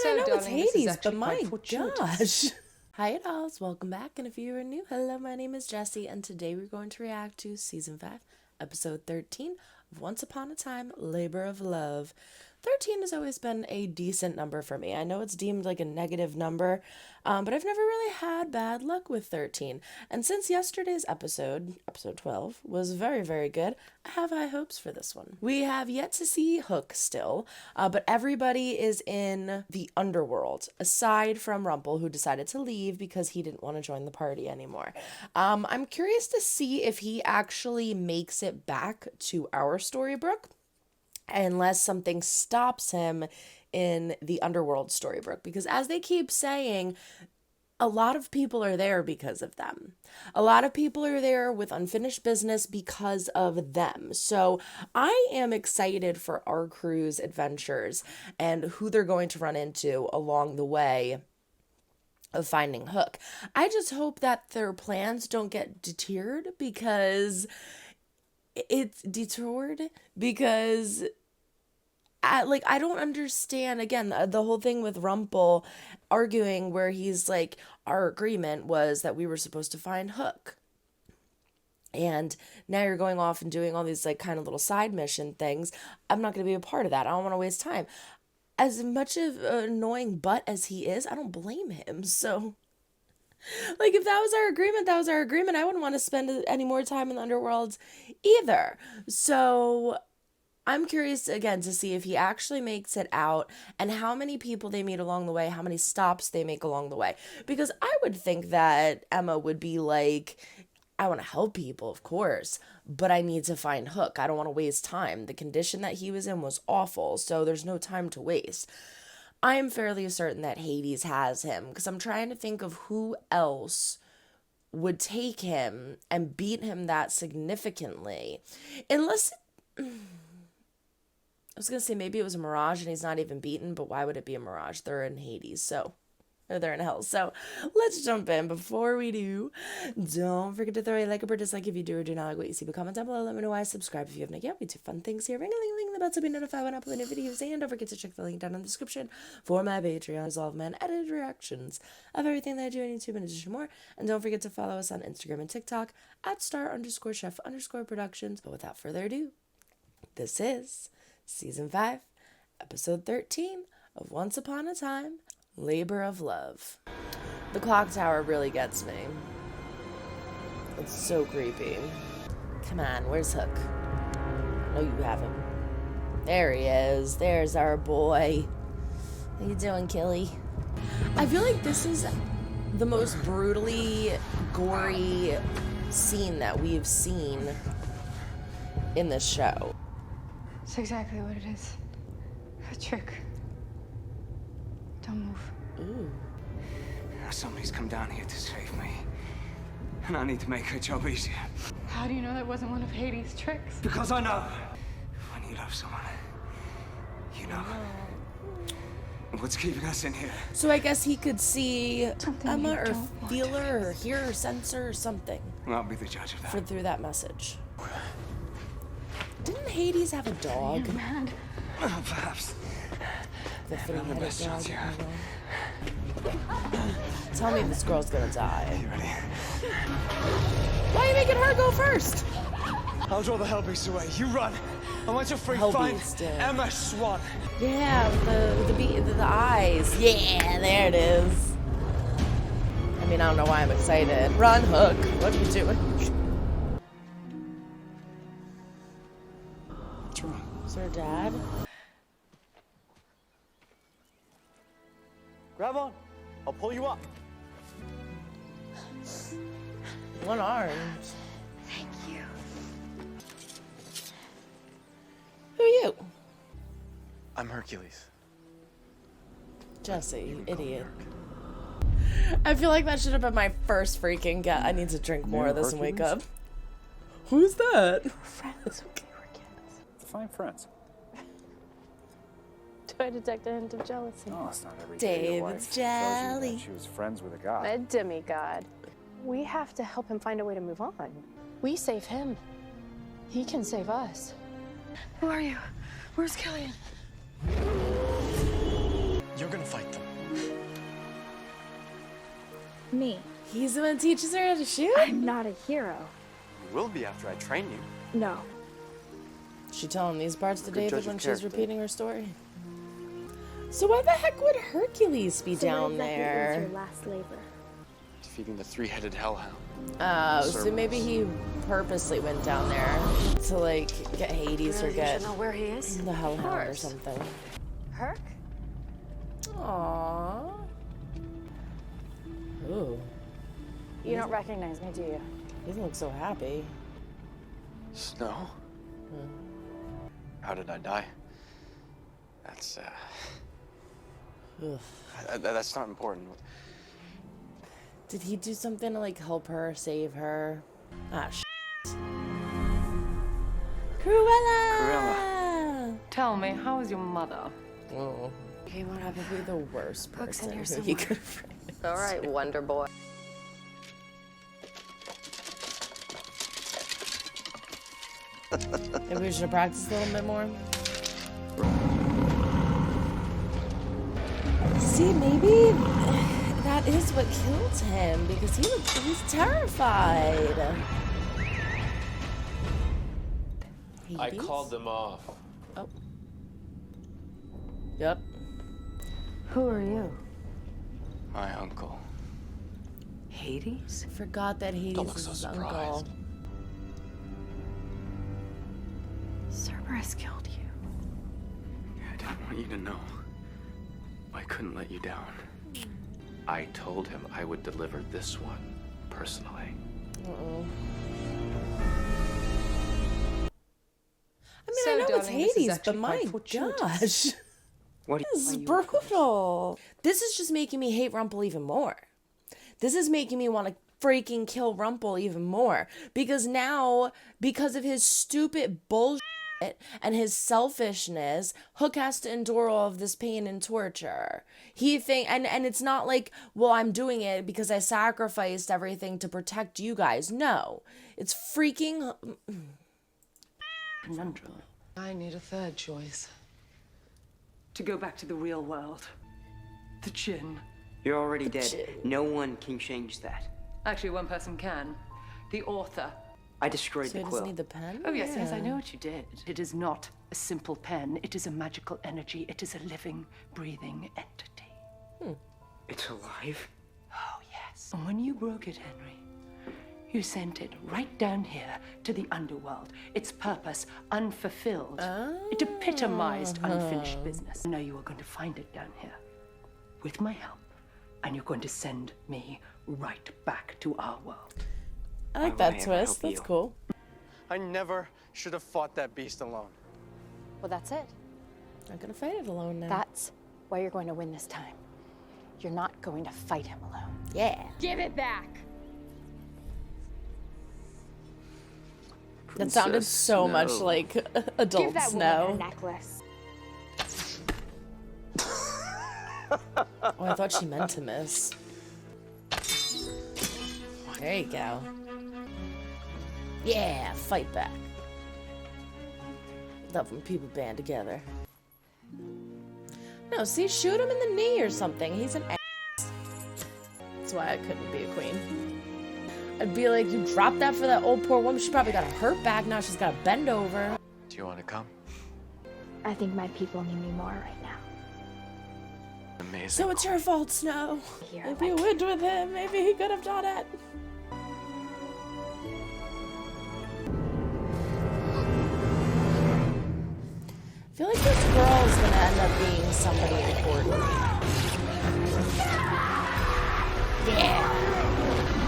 I know it's darling, this is Hades, but actually my quite fortuitous. gosh. Hi dolls, welcome back, and if you are new, hello, my name is Jessie, and today we're going to react to Season 5, Episode 13 of Once Upon a Time, Labor of Love. 13 has always been a decent number for me. I know it's deemed like a negative number, but I've never really had bad luck with 13. And since yesterday's episode 12, was very, very good, I have high hopes for this one. We have yet to see Hook still, but everybody is in the underworld, aside from Rumple, who decided to leave because he didn't want to join the party anymore. I'm curious to see if he actually makes it back to our Storybrooke, unless something stops him in the underworld Storybrooke, because as they keep saying, a lot of people are there because of them. A lot of people are there with unfinished business because of them. So I am excited for our crew's adventures and who they're going to run into along the way of finding Hook. I just hope that their plans don't get deterred because I don't understand, again, the whole thing with Rumple arguing where he's like, our agreement was that we were supposed to find Hook. And now you're going off and doing all these like kind of little side mission things. I'm not going to be a part of that. I don't want to waste time. As much of an annoying butt as he is, I don't blame him. So like, if that was our agreement, that was our agreement. I wouldn't want to spend any more time in the underworld either. So I'm curious, again, to see if he actually makes it out and how many people they meet along the way, how many stops they make along the way. Because I would think that Emma would be like, I want to help people, of course, but I need to find Hook. I don't want to waste time. The condition that he was in was awful, so there's no time to waste. I am fairly certain that Hades has him, because I'm trying to think of who else would take him and beat him that significantly. Unless, I was going to say maybe it was a Mirage and he's not even beaten, but why would it be a Mirage? They're in Hades, or they're in hell. So let's jump in. Before we do, don't forget to throw a like or dislike if you do or do not like what you see. But comment down below, let me know why. Subscribe if you haven't yet. We do fun things here. Ring-a-ling-ling the bell to be notified when I upload new videos. And don't forget to check the link down in the description for my Patreon. As all of my edited reactions of everything that I do on YouTube and addition more. And don't forget to follow us on Instagram and TikTok at @star_chef_productions. But without further ado, this is Season 5, Episode 13 of Once Upon a Time, Labor of Love. The clock tower really gets me. It's so creepy. Come on, where's Hook? No, you have him. There he is. There's our boy. How you doing, Killy? I feel like this is the most brutally gory scene that we've seen in this show. It's exactly what it is. A trick. Don't move. Ooh. Somebody's come down here to save me. And I need to make her job easier. How do you know that wasn't one of Hades' tricks? Because I know. When you love someone, you know. What's keeping us in here? So I guess he could see Something Emma you or don't want feel to her or witness. hear her, sense her or something Well, I'll be the judge of that. through that message. Didn't Hades have a dog? You're mad. Perhaps. The I'm the three-headed best dog. chance you have. Tell me this girl's gonna die. You ready? Why are you making her go first? I'll draw the Hellbeast away. You run. I want your free find Hellbeast, Emma Swan. Yeah, with the eyes. Yeah, there it is. I mean, I don't know why I'm excited. Run, Hook. What are you doing? What's wrong? Is her dad? Grab on. I'll pull you up. One arm. Thank you. Who are you? I'm Hercules. Jesse, you idiot. I feel like that should have been my first freaking get. I need to drink more of this and wake up. Who's that? Friends, okay, we're kids. Fine friends. Do I detect a hint of jealousy? Oh, it's not every day your David's wife tells you that jelly. she was friends with a guy. A demigod. We have to help him find a way to move on. We save him. He can save us. Who are you? Where's Killian? You're gonna fight them. Me. He's the one who teaches her how to shoot? I'm not a hero. You will be after I train you. No. She telling these parts to Good David judge when of she's character. repeating her story? So why the heck would Hercules be So down what exactly was there? your last labor? Defeating the three-headed hellhound. Oh, so Cerberus. maybe he purposely went down there to like get Hades or Really, you get should know where he is. the Hellhound or course. something. Herc? Aww. Ooh, You don't recognize me, do you? he doesn't look so happy. Snow? How did I die? That's, Ugh. that's not important. Did he do something to like help her, save her? Ah, Cruella! Tell me, how is your mother? Oh, Okay, what happened? probably the worst Hook's in person here who he somewhere. could have raised. All right, Wonder Boy. Maybe we should have practiced a little bit more. See, maybe that is what killed him because he's terrified. I Hades? called them off. Oh. Yep. Who are you? My uncle. Hades? Forgot that Hades Don't look is so his uncle. surprised. Cerberus killed you. I didn't want you to know. I couldn't let you down. I told him I would deliver this one personally. Uh-oh. I mean, So, I know it's darling, this is Hades, but actually my quite fortuitous. gosh. What do This is brutal. This is just making me hate Rumple even more. This is making me want to freaking kill Rumple even more. Because now, because of his stupid bullshit and his selfishness, Hook has to endure all of this pain and torture. And it's not like, well, I'm doing it because I sacrificed everything to protect you guys. No. It's freaking Conundrum. I need a third choice. To go back to the real world. The Jinn. You're already dead. No one can change that. Actually, one person can. The author. I destroyed So the he doesn't quill. need the pen? Oh, yes, yes, I know what you did. It is not a simple pen. It is a magical energy. It is a living, breathing entity. It's alive? Oh, yes. And when you broke it, Henry, you sent it right down here to the underworld. Its purpose unfulfilled. It epitomized unfinished business. Now you are going to find it down here with my help. And you're going to send me right back to our world. I like Why that would I ever twist. help That's you? cool. I never should have fought that beast alone. Well, that's it. Not gonna fight it alone now. That's why you're going to win this time. You're not going to fight him alone. Yeah. Give it back. That sounded Princess so much Snow. like adult Give that Snow. woman her necklace. Oh, I thought she meant to miss. There you go. Yeah, fight back. Love when people band together. No, see, shoot him in the knee or something. He's an ass. That's why I couldn't be a queen. I'd be like, you dropped that for that old poor woman. She probably got a hurt back. Now she's got to bend over. Do you want to come? I think my people need me more right now. Amazing. So it's your fault, Snow. Here, If you went with him, maybe he could have done it. I feel like this girl is gonna end up being somebody important. Yeah.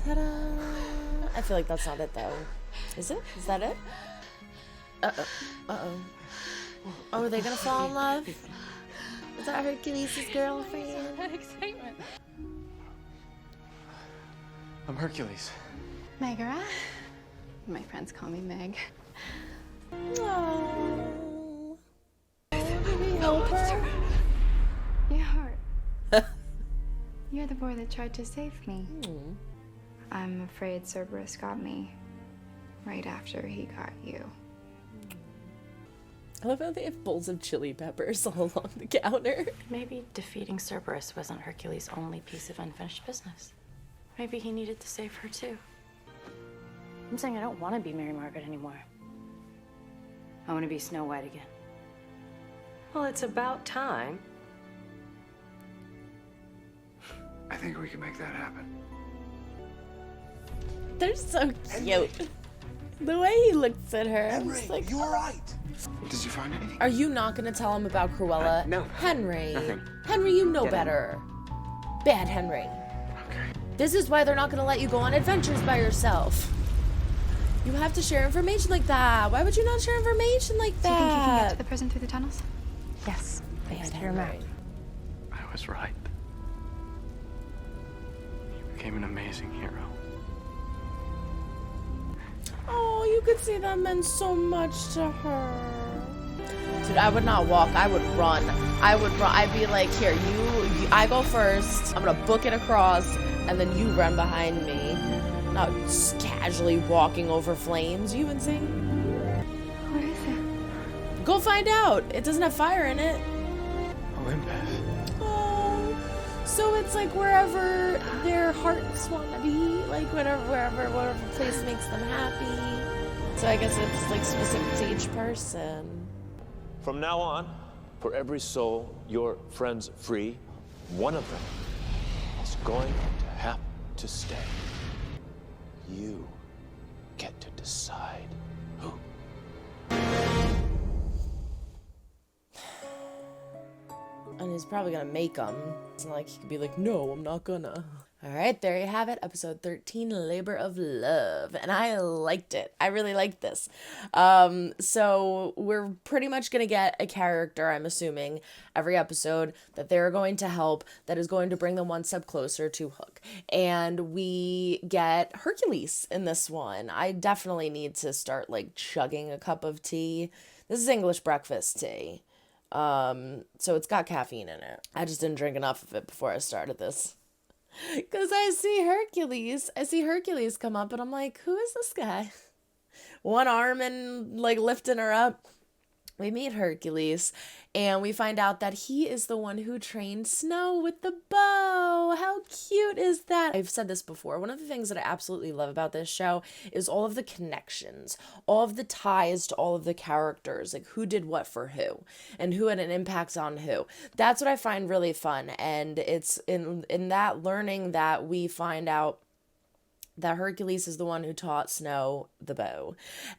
Ta-da! I feel like that's not it though. Is it? Is that it? Uh-oh. Uh-oh. Oh, are they gonna fall in love? Is that Hercules' girlfriend? Excitement. I'm Hercules. Megara. My friends call me Meg. Oh. Did we help her? You're the boy that tried to save me. I'm afraid Cerberus got me right after he got you. I love how they have bowls of chili peppers all along the counter. Maybe defeating Cerberus wasn't Hercules' only piece of unfinished business. Maybe he needed to save her too. I'm saying I don't want to be Mary Margaret anymore. I want to be Snow White again. Well, it's about time. I think we can make that happen. They're so cute. The way he looks at her, I'm just like, you all right? Did you find anything? are you not going to tell him about Cruella? No. Henry. Nothing. Henry, you know Get in. better. Bad Henry. Okay. This is why they're not going to let you go on adventures by yourself. You have to share information like that. Why would you not share information like Do you think you can get that? to the prison through the tunnels? Yes, thanks to your map. I was right. You became an amazing hero. Oh, you could see that meant so much to her. Dude, I would not walk. I would run. I would run. I'd be like, here, you I go first. I'm gonna book it across, and then you run behind me. Not just casually walking over flames. You insane? What is it? Go find out. It doesn't have fire in it. Olympus. Oh, so it's like wherever their hearts want to be, like whatever place makes them happy. So I guess it's like specific to each person. From now on, for every soul your friends free, one of them is going to have to stay. You get to decide who. And he's probably gonna make them. It's not like he could be like, no, I'm not gonna. All right, there you have it. Episode 13, Labor of Love. And I liked it. I really liked this. So we're pretty much going to get a character, I'm assuming, every episode that they're going to help that is going to bring them one step closer to Hook. And we get Hercules in this one. I definitely need to start, like, chugging a cup of tea. This is English breakfast tea. So it's got caffeine in it. I just didn't drink enough of it before I started this. Because I see Hercules come up and I'm like, who is this guy? One arm and like lifting her up. We meet Hercules and we find out that he is the one who trained Snow with the bow. How cute is that? I've said this before. One of the things that I absolutely love about this show is all of the connections, all of the ties to all of the characters, like who did what for who and who had an impact on who. That's what I find really fun. And it's in that learning that we find out that Hercules is the one who taught Snow the bow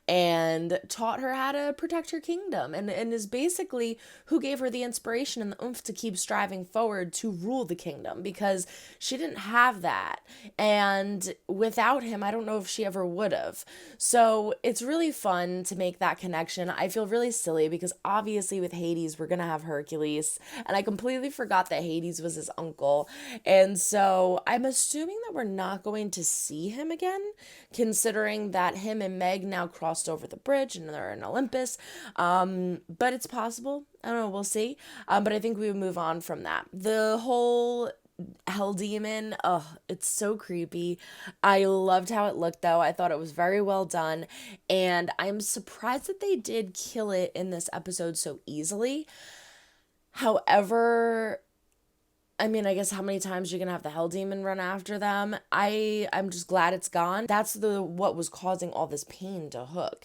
and taught her how to protect her kingdom and is basically who gave her the inspiration and the oomph to keep striving forward to rule the kingdom because she didn't have that. And without him, I don't know if she ever would have. So it's really fun to make that connection. I feel really silly because obviously with Hades, we're going to have Hercules. And I completely forgot that Hades was his uncle. And so I'm assuming that we're not going to see him again, considering that him and Meg now crossed over the bridge and they're in Olympus. But it's possible. I don't know. We'll see. But I think we would move on from that. The whole Hell Demon, it's so creepy. I loved how it looked though. I thought it was very well done. And I'm surprised that they did kill it in this episode so easily. However, I mean, I guess how many times you're gonna have the Hell Demon run after them. I'm just glad it's gone. That's what was causing all this pain to Hook.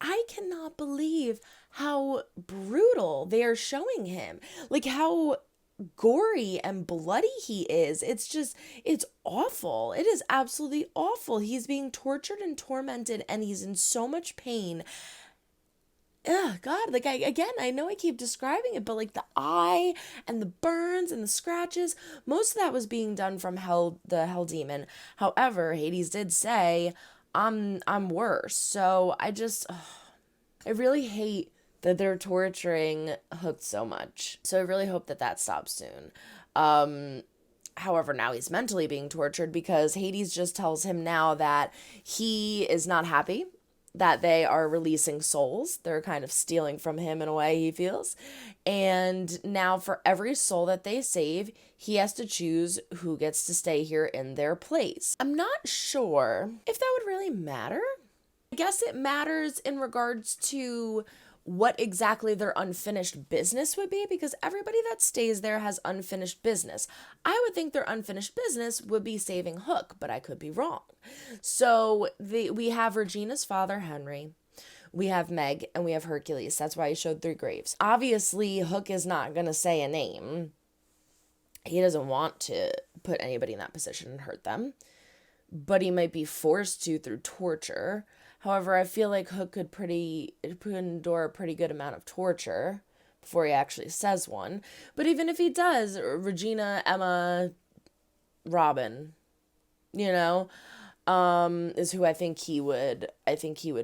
I cannot believe how brutal they are showing him. Like how gory and bloody he is. It's awful. It is absolutely awful. He's being tortured and tormented and he's in so much pain. Ugh, God, like I know I keep describing it, but like the eye and the burns and the scratches, most of that was being done from the Hell Demon. However, Hades did say, I'm worse. So I really hate that they're torturing Hook so much. So I really hope that stops soon. However, now he's mentally being tortured because Hades just tells him now that he is not happy that they are releasing souls. They're kind of stealing from him in a way, he feels. And now for every soul that they save, he has to choose who gets to stay here in their place. I'm not sure if that would really matter. I guess it matters in regards to what exactly their unfinished business would be, because everybody that stays there has unfinished business. I would think their unfinished business would be saving Hook, but I could be wrong. So we have Regina's father, Henry. We have Meg, and we have Hercules. That's why he showed 3 graves. Obviously, Hook is not going to say a name. He doesn't want to put anybody in that position and hurt them, but he might be forced to through torture. However, I feel like Hook could endure a pretty good amount of torture before he actually says one. But even if he does, Regina, Emma, Robin, is who I think he would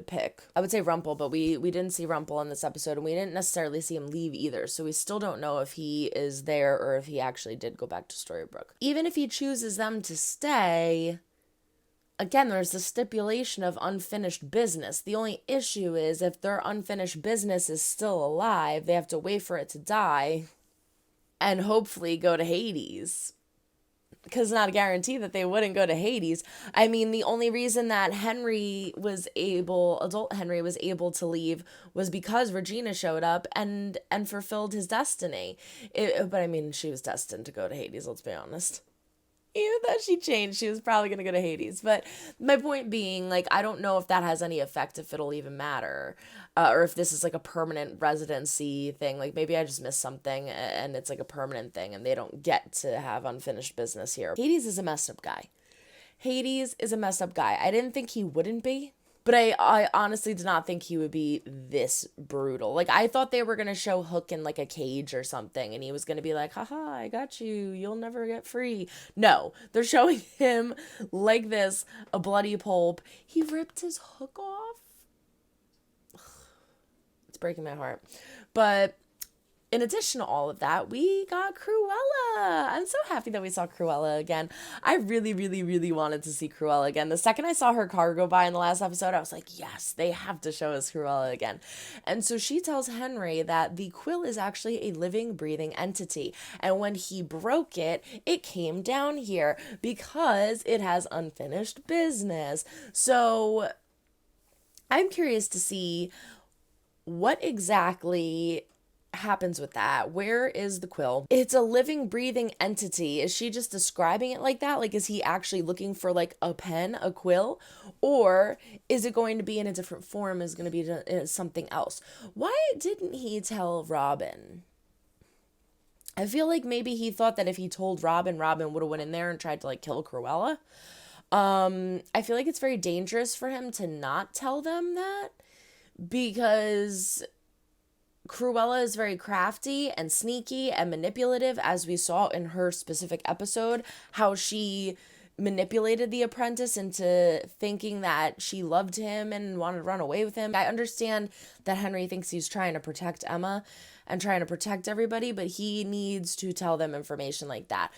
pick. I would say Rumple, but we didn't see Rumple in this episode, and we didn't necessarily see him leave either, so we still don't know if he is there or if he actually did go back to Storybrooke. Even if he chooses them to stay, again, there's the stipulation of unfinished business. The only issue is if their unfinished business is still alive, they have to wait for it to die and hopefully go to Hades. Because it's not a guarantee that they wouldn't go to Hades. I mean, the only reason that adult Henry was able to leave was because Regina showed up and fulfilled his destiny. But I mean, she was destined to go to Hades, let's be honest. Even though she changed, she was probably going to go to Hades. But my point being, like, I don't know if that has any effect, if it'll even matter. Or if this is like a permanent residency thing. Like, maybe I just missed something and it's like a permanent thing and they don't get to have unfinished business here. Hades is a messed up guy. I didn't think he wouldn't be. But I honestly did not think he would be this brutal. Like, I thought they were going to show Hook in, like, a cage or something. And he was going to be like, haha, I got you. You'll never get free. No, they're showing him like this, a bloody pulp. He ripped his hook off. It's breaking my heart. But in addition to all of that, we got Cruella. I'm so happy that we saw Cruella again. I really, really, really wanted to see Cruella again. The second I saw her car go by in the last episode, I was like, yes, they have to show us Cruella again. And so she tells Henry that the quill is actually a living, breathing entity. And when he broke it, it came down here because it has unfinished business. So I'm curious to see what exactly happens with that. Where is the quill? It's a living, breathing entity. Is she just describing it like that? Like, is he actually looking for like a pen, a quill? Or is it going to be in a different form? Is going to be something else? Why didn't he tell Robin? I feel like maybe he thought that if he told Robin, Robin would have went in there and tried to like kill Cruella. I feel like it's very dangerous for him to not tell them that, because Cruella is very crafty and sneaky and manipulative, as we saw in her specific episode, how she manipulated the apprentice into thinking that she loved him and wanted to run away with him. I understand that Henry thinks he's trying to protect Emma and trying to protect everybody, but he needs to tell them information like that.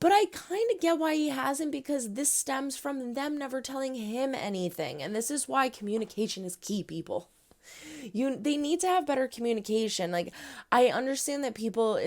But I kind of get why he hasn't, because this stems from them never telling him anything. And this is why communication is key, people. They need to have better communication. Like, I understand that people,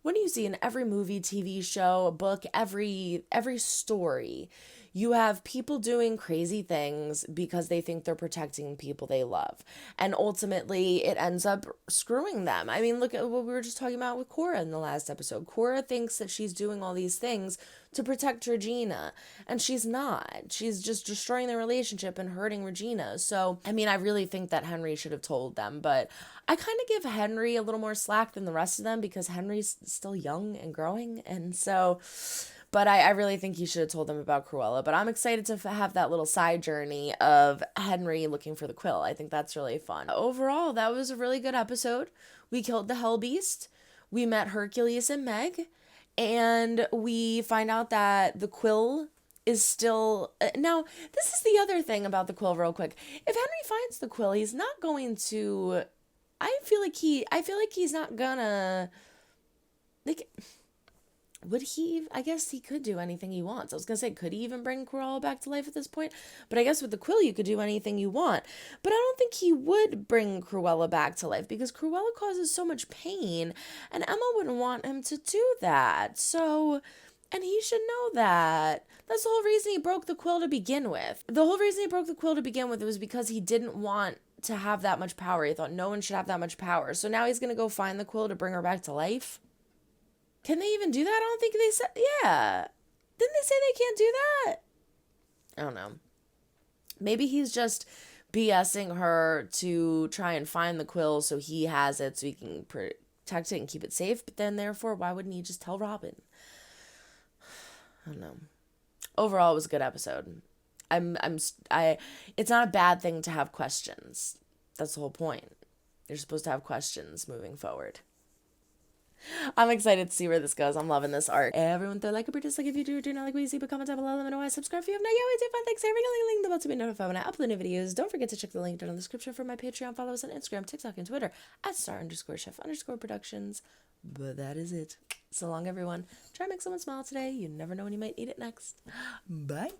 what do you see in every movie, TV show, book, every story? You have people doing crazy things because they think they're protecting people they love. And ultimately, it ends up screwing them. I mean, look at what we were just talking about with Cora in the last episode. Cora thinks that she's doing all these things to protect Regina, and she's not. She's just destroying the relationship and hurting Regina. So, I mean, I really think that Henry should have told them, but I kind of give Henry a little more slack than the rest of them because Henry's still young and growing, and so... But I really think he should have told them about Cruella. But I'm excited to have that little side journey of Henry looking for the quill. I think that's really fun. Overall, that was a really good episode. We killed the Hell Beast. We met Hercules and Meg. And we find out that the quill is still... Now, this is the other thing about the quill real quick. If Henry finds the quill, he's not going to... I feel like he's not gonna... Like... Would he? I guess he could do anything he wants. I was going to say, could he even bring Cruella back to life at this point? But I guess with the quill, you could do anything you want. But I don't think he would bring Cruella back to life because Cruella causes so much pain and Emma wouldn't want him to do that. So And he should know that. That's the whole reason he broke the quill to begin with. The whole reason he broke the quill to begin with was because he didn't want to have that much power. He thought no one should have that much power. So now he's going to go find the quill to bring her back to life? Can they even do that? I don't think they said... Yeah. Didn't they say they can't do that? I don't know. Maybe he's just BSing her to try and find the quill so he has it so he can protect it and keep it safe. But then, therefore, why wouldn't he just tell Robin? I don't know. Overall, it was a good episode. It's not a bad thing to have questions. That's the whole point. You're supposed to have questions moving forward. I'm excited to see where this goes. I'm loving this arc. Everyone throw like a British, like if you do or do not like what you see, but comment down below. Let me know why. Subscribe if you have not yet. We do fun things. Every link about to be notified when I upload new videos. Don't forget to check the link down in the description for my Patreon. Follow us on Instagram, TikTok, and Twitter at @star_chef_productions. But that is it. So long, everyone. Try and make someone smile today. You never know when you might need it next. Bye.